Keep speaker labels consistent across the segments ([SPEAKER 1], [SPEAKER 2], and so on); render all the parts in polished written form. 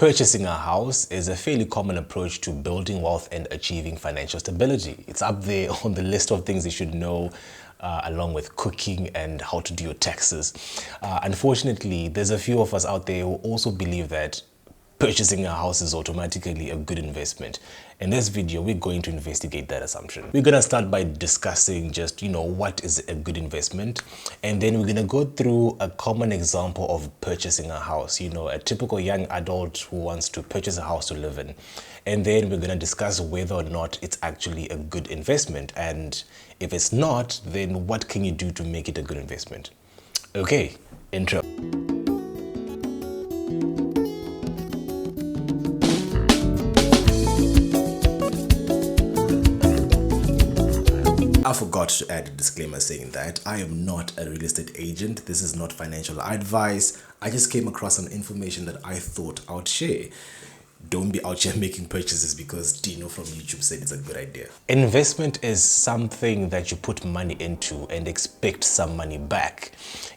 [SPEAKER 1] Purchasing a house is a fairly common approach to building wealth and achieving financial stability. It's up there on the list of things you should know, along with cooking and how to do your taxes. Unfortunately, there's a few of us out there who also believe that purchasing a house is automatically a good investment. In this video, we're going to investigate that assumption. We're going to start by discussing just, what is a good investment? And then we're going to go through a common example of purchasing a house, a typical young adult who wants to purchase a house to live in. And then we're going to discuss whether or not it's actually a good investment. And if it's not, then what can you do to make it a good investment? Okay, intro. I forgot to add a disclaimer saying that I am not a real estate agent. This is not financial advice. I just came across some information that I thought I would share. Don't be out here making purchases because Dino from YouTube said it's a good idea. Investment is something that you put money into and expect some money back.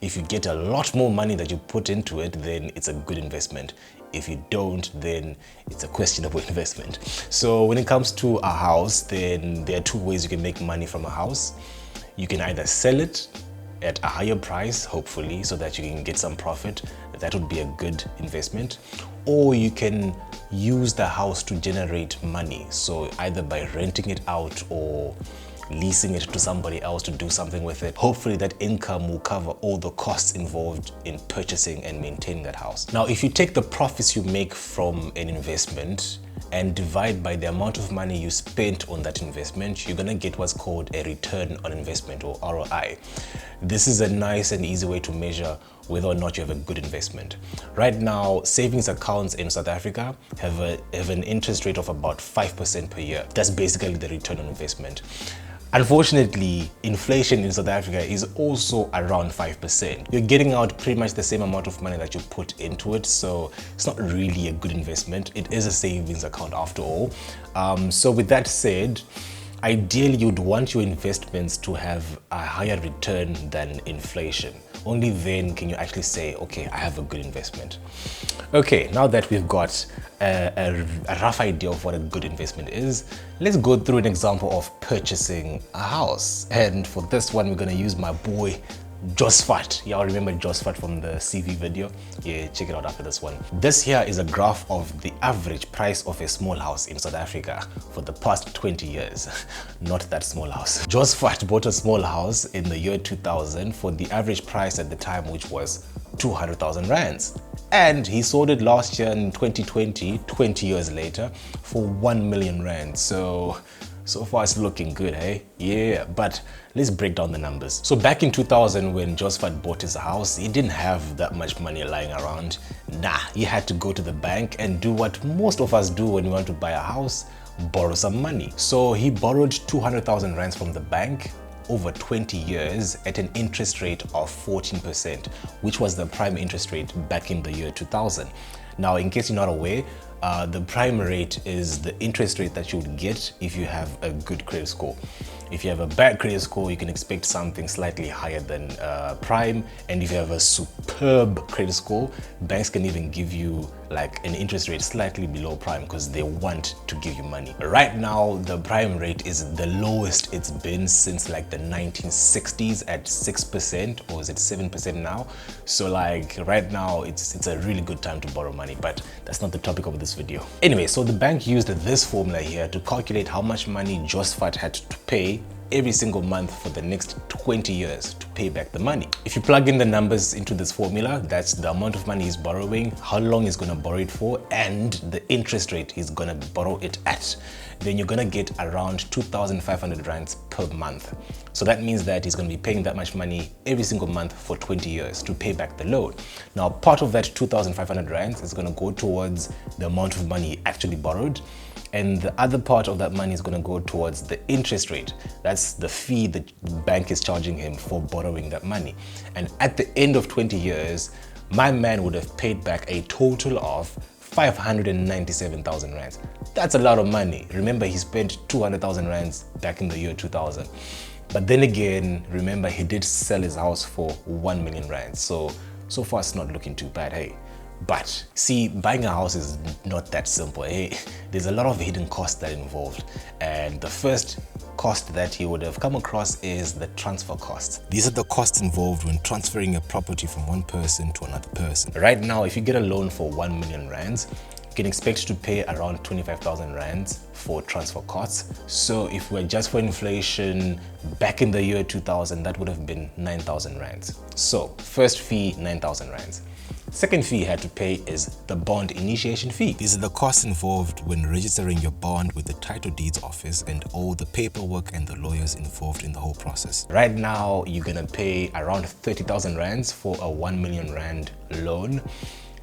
[SPEAKER 1] If you get a lot more money that you put into it, then it's a good investment. If you don't, then it's a questionable investment. So when it comes to a house, then there are two ways you can make money from a house. You can either sell it at a higher price, hopefully, so that you can get some profit. That would be a good investment. Or you can use the house to generate money. So either by renting it out or leasing it to somebody else to do something with it. Hopefully that income will cover all the costs involved in purchasing and maintaining that house. Now, if you take the profits you make from an investment and divide by the amount of money you spent on that investment, you're gonna get what's called a return on investment, or ROI. This is a nice and easy way to measure whether or not you have a good investment. Right now, savings accounts in South Africa have an interest rate of about 5% per year. That's basically the return on investment. Unfortunately, inflation in South Africa is also around 5%. You're getting out pretty much the same amount of money that you put into it, so it's not really a good investment. It is a savings account after all. So with that said, ideally you'd want your investments to have a higher return than inflation. Only then can you actually say, okay, I have a good investment. Okay, now that we've got a rough idea of what a good investment is, let's go through an example of purchasing a house. And for this one, we're gonna use my boy, Josephat. Y'all remember Josephat from the CV video? Yeah, check it out after this one. This here is a graph of the average price of a small house in South Africa for the past 20 years. Not that small house. Josephat bought a small house in the year 2000 for the average price at the time, which was 200,000 rands. And he sold it last year in 2020, 20 years later, for 1 million rand. So far it's looking good, hey? Yeah, but let's break down the numbers. So back in 2000, when Josephat bought his house, he didn't have that much money lying around. Nah, he had to go to the bank and do what most of us do when we want to buy a house, borrow some money. So he borrowed 200,000 rands from the bank over 20 years at an interest rate of 14%, which was the prime interest rate back in the year 2000. Now, in case you're not aware, the prime rate is the interest rate that you would get if you have a good credit score. If you have a bad credit score, you can expect something slightly higher than prime. And if you have a superb credit score, banks can even give you like an interest rate slightly below prime because they want to give you money. Right now, the prime rate is the lowest it's been since like the 1960s at 6%, or is it 7% now? So like right now, it's a really good time to borrow money, but that's not the topic of this video. Anyway, so the bank used this formula here to calculate how much money Josephat had to pay every single month for the next 20 years to pay back the money. If you plug in the numbers into this formula, that's the amount of money he's borrowing, how long he's gonna borrow it for, and the interest rate he's gonna borrow it at, then you're gonna get around 2,500 rands per month. So that means that he's gonna be paying that much money every single month for 20 years to pay back the loan. Now, part of that 2,500 rands is gonna go towards the amount of money he actually borrowed, and the other part of that money is going to go towards the interest rate. That's the fee the bank is charging him for borrowing that money. And at the end of 20 years, my man would have paid back a total of 597,000 rands. That's a lot of money. Remember, he spent 200,000 rands back in the year 2000. But then again, remember, he did sell his house for 1 million rands. So far it's not looking too bad, hey. But see, buying a house is not that simple. There's a lot of hidden costs that are involved. And the first cost that you would have come across is the transfer costs. These are the costs involved when transferring a property from one person to another person. Right now, if you get a loan for 1 million rands, you can expect to pay around 25,000 rands for transfer costs. So if we adjust for inflation, back in the year 2000, that would have been 9,000 rands. So first fee, 9,000 rands. Second fee you had to pay is the bond initiation fee. These are the costs involved when registering your bond with the title deeds office and all the paperwork and the lawyers involved in the whole process. Right now, you're gonna pay around 30,000 rands for a 1 million rand loan.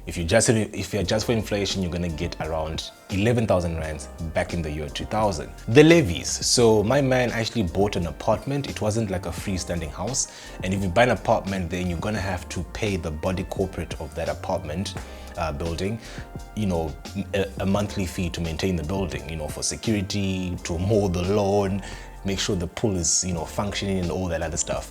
[SPEAKER 1] If you adjust for inflation, you're gonna get around 11,000 rands back in the year 2000. The levies. So my man actually bought an apartment. It wasn't like a freestanding house. And if you buy an apartment, then you're gonna have to pay the body corporate of that apartment building, a monthly fee to maintain the building, for security, to mow the lawn, make sure the pool is, functioning and all that other stuff.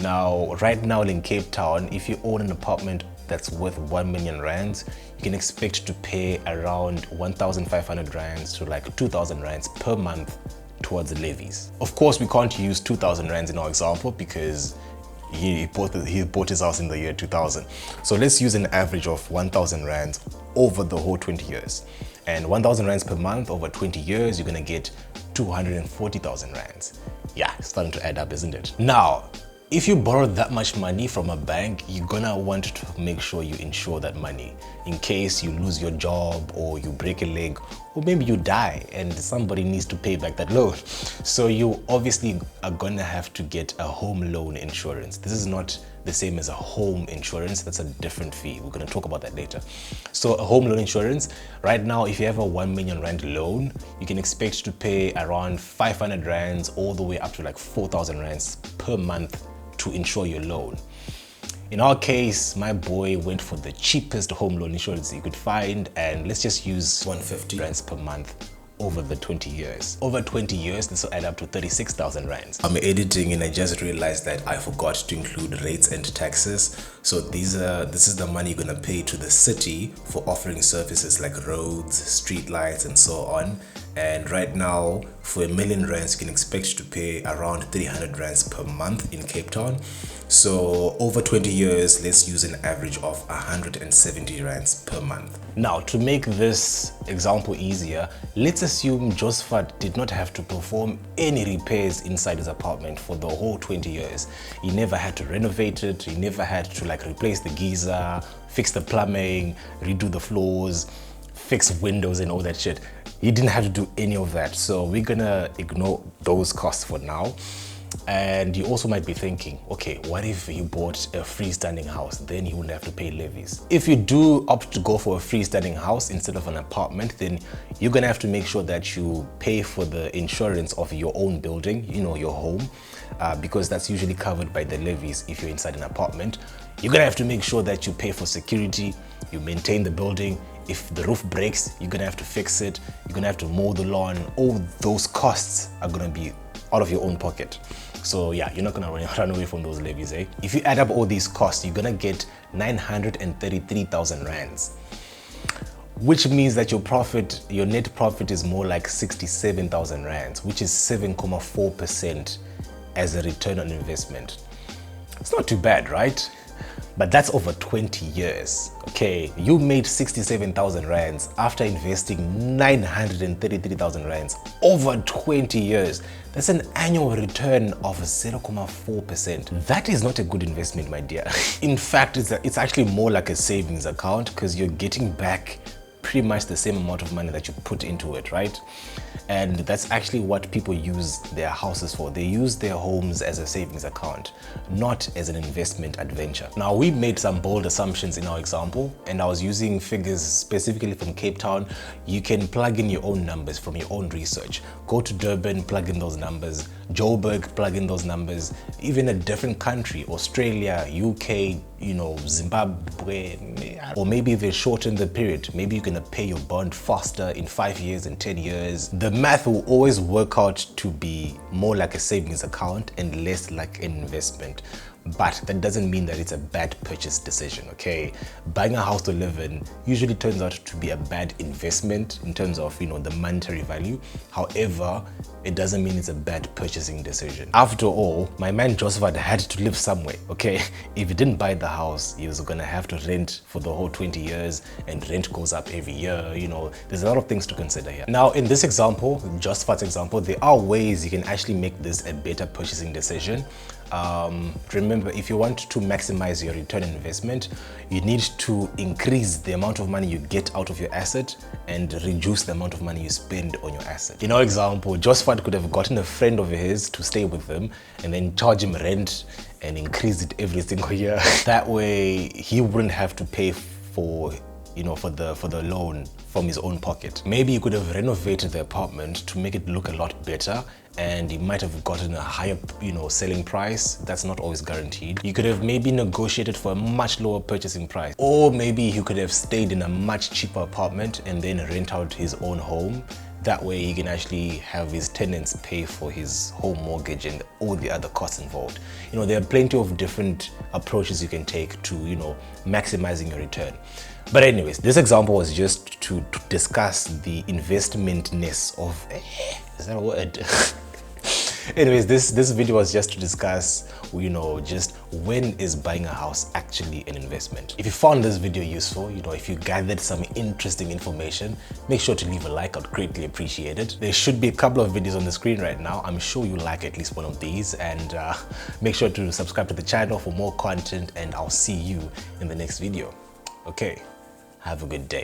[SPEAKER 1] Now, right now in Cape Town, if you own an apartment that's worth 1 million rands, you can expect to pay around 1,500 rands to like 2,000 rands per month towards the levies. Of course, we can't use 2,000 rands in our example because he bought his house in the year 2000. So let's use an average of 1,000 rands over the whole 20 years. And 1,000 rands per month over 20 years, you're gonna get 240,000 rands. Yeah, it's starting to add up, isn't it? Now, if you borrow that much money from a bank, you're gonna want to make sure you insure that money in case you lose your job or you break a leg or maybe you die and somebody needs to pay back that loan. So you obviously are gonna have to get a home loan insurance. This is not the same as a home insurance. That's a different fee. We're gonna talk about that later. So a home loan insurance, right now, if you have a 1 million rand loan, you can expect to pay around 500 rands all the way up to like 4,000 rands per month to insure your loan. In our case, my boy went for the cheapest home loan insurance he could find, and let's just use 150 rands per month over the 20 years. Over 20 years, this will add up to 36,000 rands. I'm editing and I just realized that I forgot to include rates and taxes. So this is the money you're gonna pay to the city for offering services like roads, street lights, and so on. And right now, for 1 million rands, you can expect to pay around 300 rands per month in Cape Town. So over 20 years, let's use an average of 170 rands per month. Now, to make this example easier, let's assume Josephat did not have to perform any repairs inside his apartment for the whole 20 years. He never had to renovate it. He never had to like replace the geyser, fix the plumbing, redo the floors, fix windows and all that shit. He didn't have to do any of that. So we're gonna ignore those costs for now. And you also might be thinking, okay, what if you bought a freestanding house? Then you wouldn't have to pay levies. If you do opt to go for a freestanding house instead of an apartment, then you're gonna have to make sure that you pay for the insurance of your own building, your home, because that's usually covered by the levies if you're inside an apartment. You're gonna have to make sure that you pay for security, you maintain the building. If the roof breaks, you're gonna have to fix it. You're gonna have to mow the lawn. All those costs are gonna be out of your own pocket. So yeah, you're not gonna run away from those levies, eh? If you add up all these costs, you're gonna get 933,000 rands, which means that your net profit is more like 67,000 rands, which is 7.4% as a return on investment. It's not too bad, right? But that's over 20 years. Okay, you made 67,000 rands after investing 933,000 rands over 20 years. That's an annual return of 0.4%. That is not a good investment, my dear. In fact, it's actually more like a savings account because you're getting back pretty much the same amount of money that you put into it, right? And that's actually what people use their houses for. They use their homes as a savings account, not as an investment adventure. Now, we made some bold assumptions in our example, and I was using figures specifically from Cape Town. You can plug in your own numbers from your own research. Go to Durban, plug in those numbers. Joburg, plug in those numbers. Even a different country, Australia, UK, Zimbabwe, or maybe they shorten the period. Maybe you're gonna pay your bond faster in 5 years and 10 years. The math will always work out to be more like a savings account and less like an investment. but that doesn't mean that it's a bad purchase decision, okay? Buying a house to live in usually turns out to be a bad investment in terms of, the monetary value. However, it doesn't mean it's a bad purchasing decision. After all, my man Joseph had to live somewhere, okay? If he didn't buy the house, he was gonna have to rent for the whole 20 years, and rent goes up every year, there's a lot of things to consider here. Now, in this example, Joseph's example, there are ways you can actually make this a better purchasing decision. Remember, if you want to maximize your return on investment, you need to increase the amount of money you get out of your asset and reduce the amount of money you spend on your asset. In our example, Joseph could have gotten a friend of his to stay with him and then charge him rent and increase it every single year. That way he wouldn't have to pay for for the loan from his own pocket. Maybe you could have renovated the apartment to make it look a lot better, and you might have gotten a higher selling price. That's not always guaranteed. You could have maybe negotiated for a much lower purchasing price, or maybe he could have stayed in a much cheaper apartment and then rent out his own home. That way he can actually have his tenants pay for his home mortgage and all the other costs involved. There are plenty of different approaches you can take to maximizing your return. But anyways, this example was just to discuss the investmentness of, is that a word? Anyways, this video was just to discuss, just when is buying a house actually an investment. If you found this video useful, if you gathered some interesting information, make sure to leave a like. I'd greatly appreciate it. There should be a couple of videos on the screen right now. I'm sure you like at least one of these, and make sure to subscribe to the channel for more content, and I'll see you in the next video. Okay, have a good day.